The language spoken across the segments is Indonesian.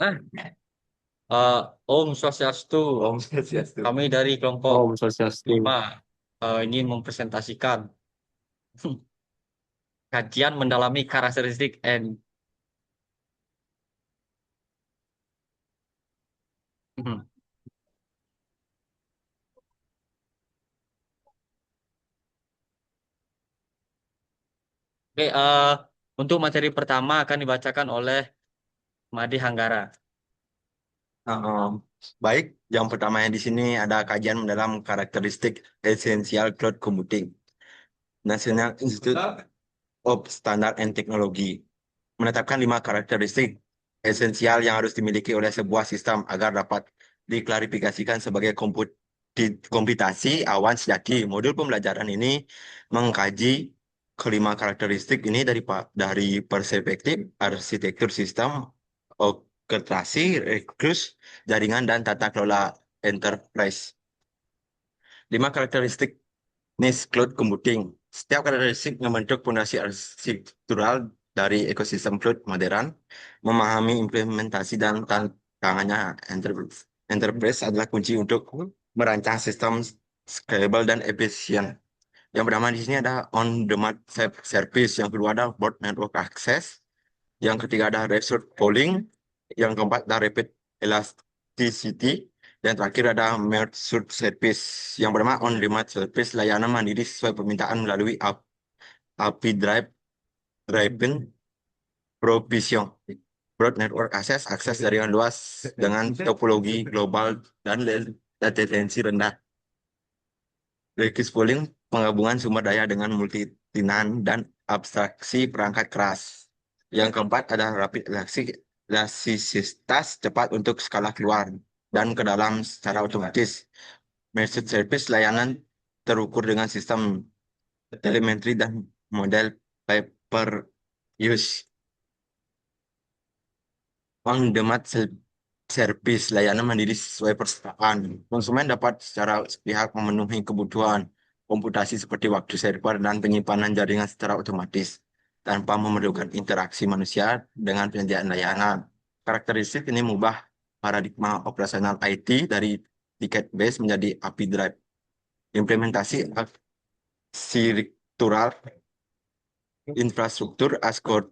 Nah, eh, Om Swastiastu. Om Swastiastu. Kami dari kelompok Om Swastiastu. 5 ingin mempresentasikan kajian mendalami karakteristik and Oke, untuk materi pertama akan dibacakan oleh Madi Hanggara. Um, Baik, yang pertamanya di sini ada kajian mendalam karakteristik esensial cloud computing. National Institute of Standard and Technology menetapkan 5 karakteristik esensial yang harus dimiliki oleh sebuah sistem agar dapat diklarifikasikan sebagai komputasi awan sejati. Modul pembelajaran ini mengkaji kelima karakteristik ini dari perspektif arsitektur sistem, orkestrasi, rekrut, jaringan, dan tata kelola enterprise. 5 karakteristik niche cloud computing. Setiap karakteristik membentuk fondasi arsitektural dari ekosistem cloud modern. Memahami implementasi dan tantangannya enterprise adalah kunci untuk merancang sistem scalable dan efisien. Yang pertama di sini ada on-demand service, yang kedua ada board network access, yang ketiga ada resource pooling, yang keempat ada rapid elasticity, dan terakhir ada merge service. Yang pertama on-demand service, layanan mandiri sesuai permintaan melalui API driven provision. Broad network access, akses jaringan luas dengan topologi global dan latensi rendah. Request pooling, penggabungan sumber daya dengan multi-tenant dan abstraksi perangkat keras. Yang keempat ada rapid elastisitas, cepat untuk skala keluar dan ke dalam secara otomatis. Message service, layanan terukur dengan sistem telemetri dan model pay per use. On-demand service, layanan mandiri sesuai persyaratan. Konsumen dapat secara sepihak memenuhi kebutuhan komputasi seperti waktu server dan penyimpanan jaringan secara otomatis tanpa memerlukan interaksi manusia dengan penyediaan layanan. Karakteristik ini mengubah paradigma operasional IT dari tiket base menjadi API Drive. Implementasi arsitektural infrastruktur as code.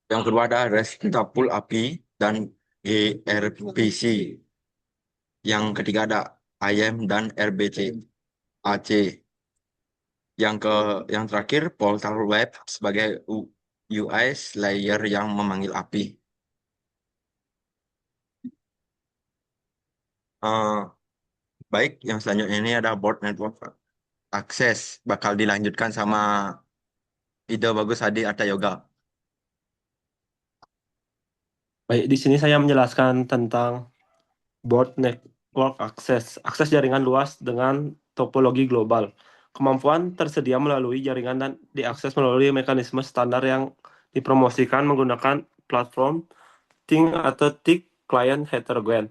Yang kedua ada RESTful API dan gRPC. Yang ketiga ada IAM dan RBC AC. Yang ke yang terakhir portal web sebagai UI layer yang memanggil API. Eh, Baik, yang selanjutnya ini ada board network access, bakal dilanjutkan sama Ide Bagus Hadi Arta Yoga. Baik, di sini saya menjelaskan tentang board network access, akses jaringan luas dengan topologi global. Kemampuan tersedia melalui jaringan dan diakses melalui mekanisme standar yang dipromosikan menggunakan platform TIG atau TIG Client Heterogen.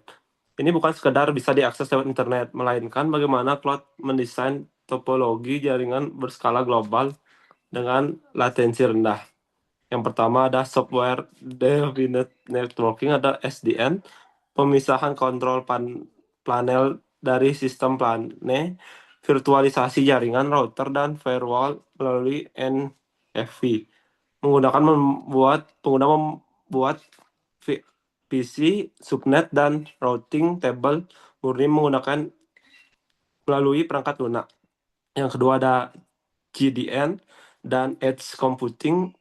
Ini bukan sekedar bisa diakses lewat internet, melainkan bagaimana cloud mendesain topologi jaringan berskala global dengan latensi rendah. Yang pertama ada software defined networking, ada SDN, pemisahan kontrol panel dari sistem plane, virtualisasi jaringan router dan firewall melalui NFV. Pengguna membuat PC, subnet, dan routing table murni menggunakan melalui perangkat lunak. Yang kedua ada GDN dan Edge Computing,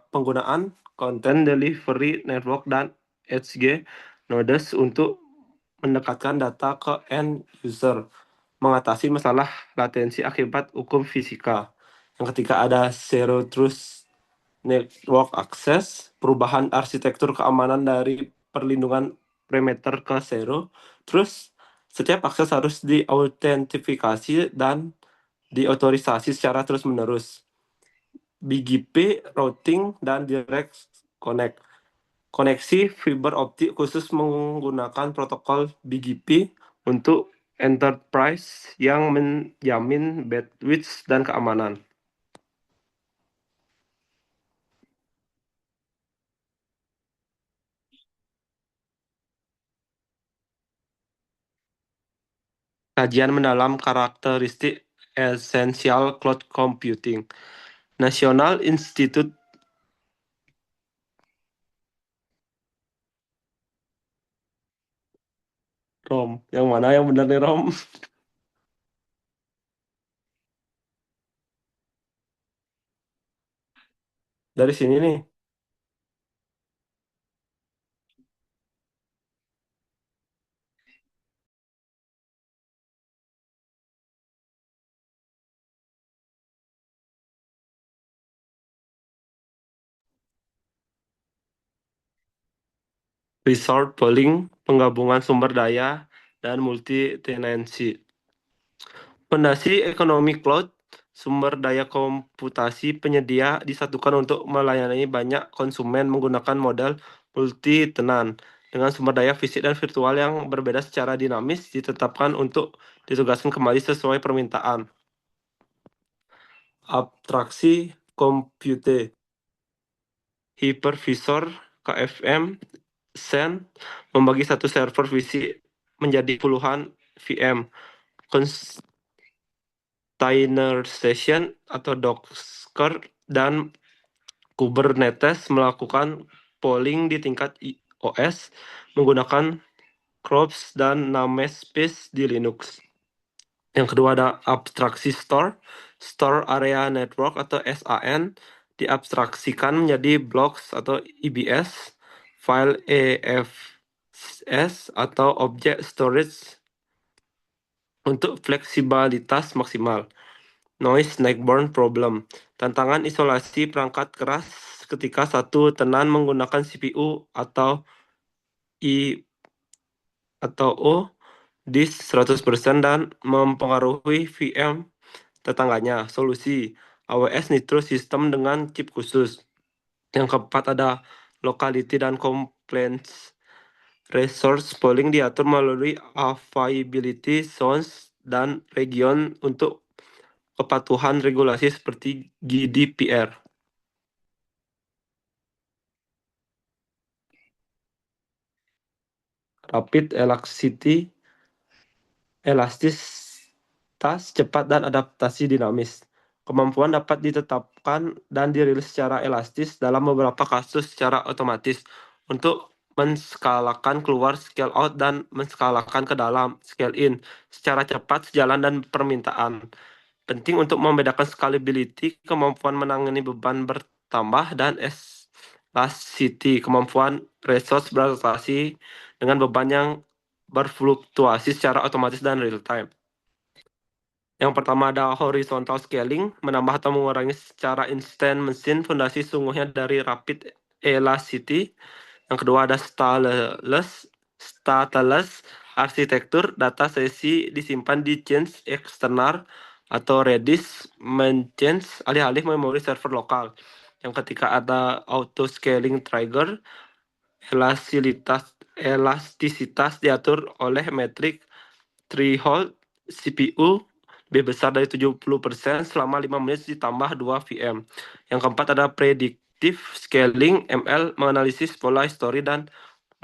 penggunaan Content Delivery Network dan Edge nodes untuk mendekatkan data ke end user, mengatasi masalah latensi akibat hukum fisika. Yang ketiga ada Zero Trust Network Access, perubahan arsitektur keamanan dari perlindungan perimeter ke zero. Terus setiap akses harus diautentifikasi dan diotorisasi secara terus-menerus. BGP, routing, dan direct connect. Koneksi fiber optik khusus menggunakan protokol BGP untuk enterprise yang menjamin bandwidth dan keamanan. kajian mendalam karakteristik esensial cloud computing. National Institute Rom. Yang mana yang benar nih, Rom? Dari sini nih. Resource pooling, penggabungan sumber daya, dan multi-tenancy. Fondasi ekonomi cloud, sumber daya komputasi penyedia disatukan untuk melayani banyak konsumen menggunakan model multi-tenan dengan sumber daya fisik dan virtual yang berbeda secara dinamis ditetapkan untuk ditugaskan kembali sesuai permintaan. Abstraksi compute, hypervisor, KVM, SAN membagi satu server fisik menjadi puluhan VM. Containerization atau Docker dan Kubernetes melakukan polling di tingkat OS menggunakan Krops dan namespace di Linux. Yang kedua ada abstraksi store, Store Area Network atau SAN diabstraksikan menjadi blocks atau EBS, file EFS atau object storage untuk fleksibilitas maksimal. Noise Neckborn Problem, tantangan isolasi perangkat keras ketika satu tenan menggunakan CPU atau I atau O disk 100% dan mempengaruhi VM tetangganya. Solusi AWS Nitro System dengan chip khusus. Yang keempat ada locality dan compliance. Resource pooling diatur melalui availability zones dan region untuk kepatuhan regulasi seperti GDPR. Rapid elasticity, elastisitas cepat dan adaptasi dinamis. Kemampuan dapat ditetapkan dan dirilis secara elastis dalam beberapa kasus secara otomatis untuk menskalakan keluar scale out dan menskalakan ke dalam scale in secara cepat sejalan dan permintaan. Penting untuk membedakan scalability, kemampuan menangani beban bertambah, dan elasticity, kemampuan resource beradaptasi dengan beban yang berfluktuasi secara otomatis dan real time. Yang pertama ada horizontal scaling, menambah atau mengurangi secara instan mesin fondasi sungguhnya dari rapid elasticity. Yang kedua ada stateless arsitektur, data sesi disimpan di change eksternal atau Redis menchange alih-alih memori server lokal. Yang ketiga ada auto scaling trigger, elastisitas diatur oleh metrik threshold CPU lebih besar dari 70% selama 5 menit ditambah 2 VM. Yang keempat ada predictive scaling, ML menganalisis pola histori dan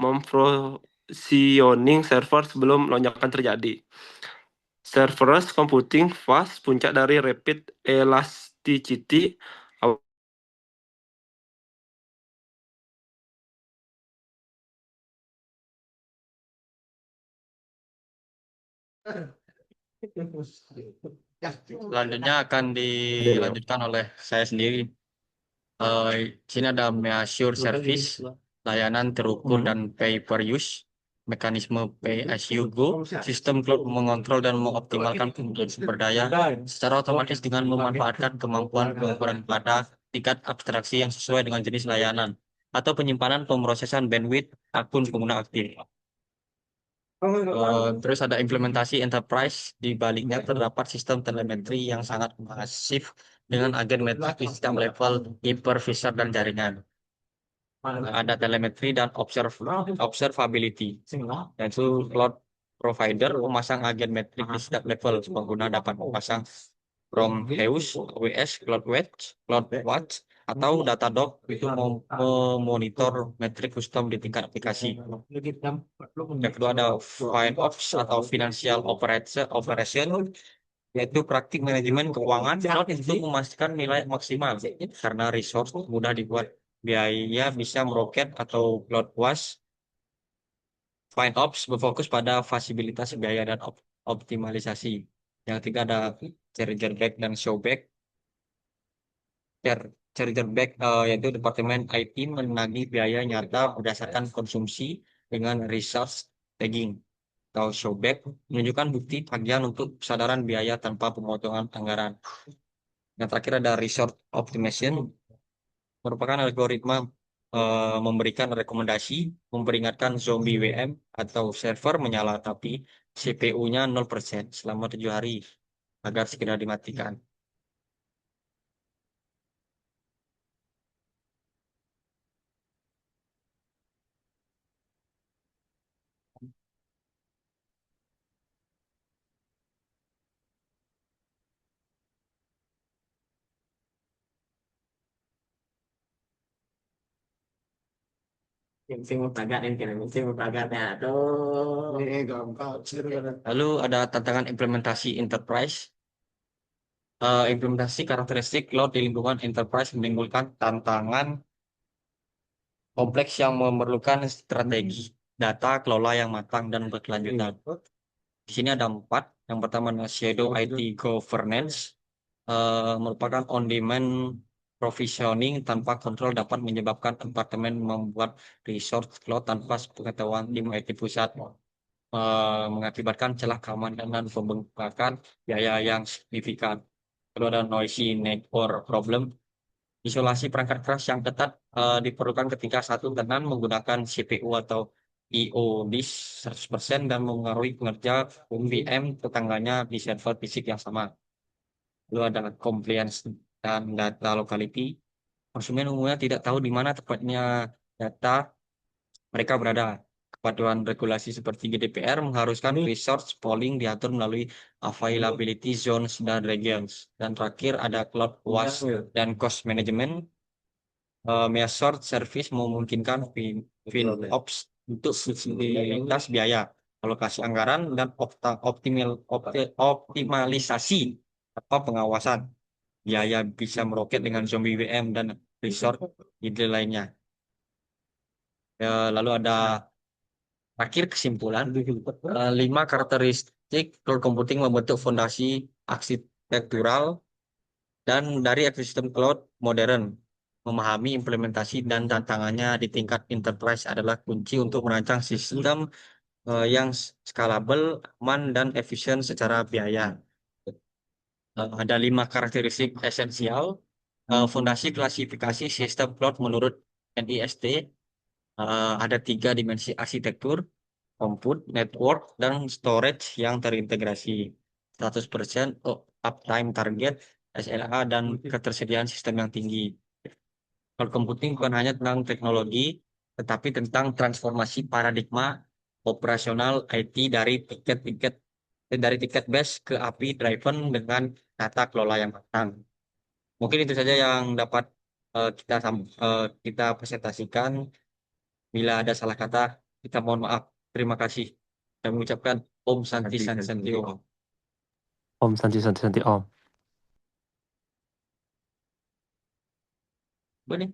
mempositioning server sebelum lonjakan terjadi. Serverless computing fast, puncak dari rapid elasticity. Selanjutnya akan dilanjutkan oleh saya sendiri. Di sini ada measure service, layanan terukur dan pay per use, mekanisme pay as you go, sistem cloud mengontrol dan mengoptimalkan penggunaan sumber daya secara otomatis dengan memanfaatkan kemampuan pengukuran pada tingkat abstraksi yang sesuai dengan jenis layanan atau penyimpanan pemrosesan bandwidth akun pengguna aktif. Terus ada implementasi enterprise, di baliknya terdapat sistem telemetri yang sangat masif dengan agen metrik di sistem level hypervisor dan jaringan. Ada telemetri dan observability, yaitu cloud provider memasang agen metrik di setiap level. Pengguna dapat memasang Prometheus, AWS, CloudWatch, atau Datadog itu memonitor metrik custom di tingkat aplikasi. Yang kedua ada FinOps atau Financial Operation, yaitu praktik manajemen keuangan untuk memastikan nilai maksimal karena resource mudah dibuat, biaya bisa meroket atau cloud puas. FinOps berfokus pada fasibilitas biaya dan optimalisasi. Yang ketiga ada chargeback dan showback. Chargeback yaitu Departemen IT menagih biaya nyata berdasarkan konsumsi dengan resource tagging. Atau showback menunjukkan bukti tagihan untuk kesadaran biaya tanpa pemotongan anggaran. Yang terakhir ada resource optimization, merupakan algoritma memberikan rekomendasi, memperingatkan zombie WM atau server menyala tapi CPU-nya 0% selama 7 hari agar segera dimatikan. Lalu ada tantangan implementasi enterprise. Implementasi karakteristik cloud di lingkungan enterprise menimbulkan tantangan kompleks yang memerlukan strategi data kelola yang matang dan berkelanjutan. Di sini ada 4. Yang pertama adalah Shadow IT Governance, merupakan on-demand provisioning tanpa kontrol dapat menyebabkan departemen membuat resource cloud tanpa pengetahuan tim IT pusat, mengakibatkan celah keamanan dan pembengkakan biaya yang signifikan. Lalu ada noisy network problem. Isolasi perangkat keras yang ketat diperlukan ketika satu tenan menggunakan CPU atau IO disk 100% dan mempengaruhi kinerja VM tetangganya di server fisik yang sama. Lalu ada compliance dan data locality. Konsumen umumnya tidak tahu di mana tepatnya data mereka berada. Kepatuhan regulasi seperti GDPR mengharuskan resource polling diatur melalui availability zones dan regions. Dan terakhir ada cloud was dan cost management. Measure service memungkinkan FinOps untuk fleksibilitas biaya, alokasi anggaran, dan optimalisasi atau pengawasan. Biaya bisa meroket dengan zombie WM dan resort ide lainnya. Lalu ada akhir kesimpulan, 5 karakteristik cloud computing membentuk fondasi arsitektural dan dari ekosistem cloud modern. Memahami implementasi dan tantangannya di tingkat enterprise adalah kunci untuk merancang sistem yang scalable, aman, dan efisien secara biaya. Ada 5 karakteristik esensial. Fondasi klasifikasi sistem cloud menurut NIST. Ada 3 dimensi arsitektur, compute, network, dan storage yang terintegrasi. 100% uptime target, SLA, dan ketersediaan sistem yang tinggi. Cloud computing bukan hanya tentang teknologi, tetapi tentang transformasi paradigma operasional IT dari tiket base ke API driven dengan tata kelola yang matang. Mungkin itu saja yang dapat kita presentasikan. Bila ada salah kata, kita mohon maaf. Terima kasih. Dan mengucapkan Om Santi Santi Santi Om. Om Santi Santi Santi Om. Boleh.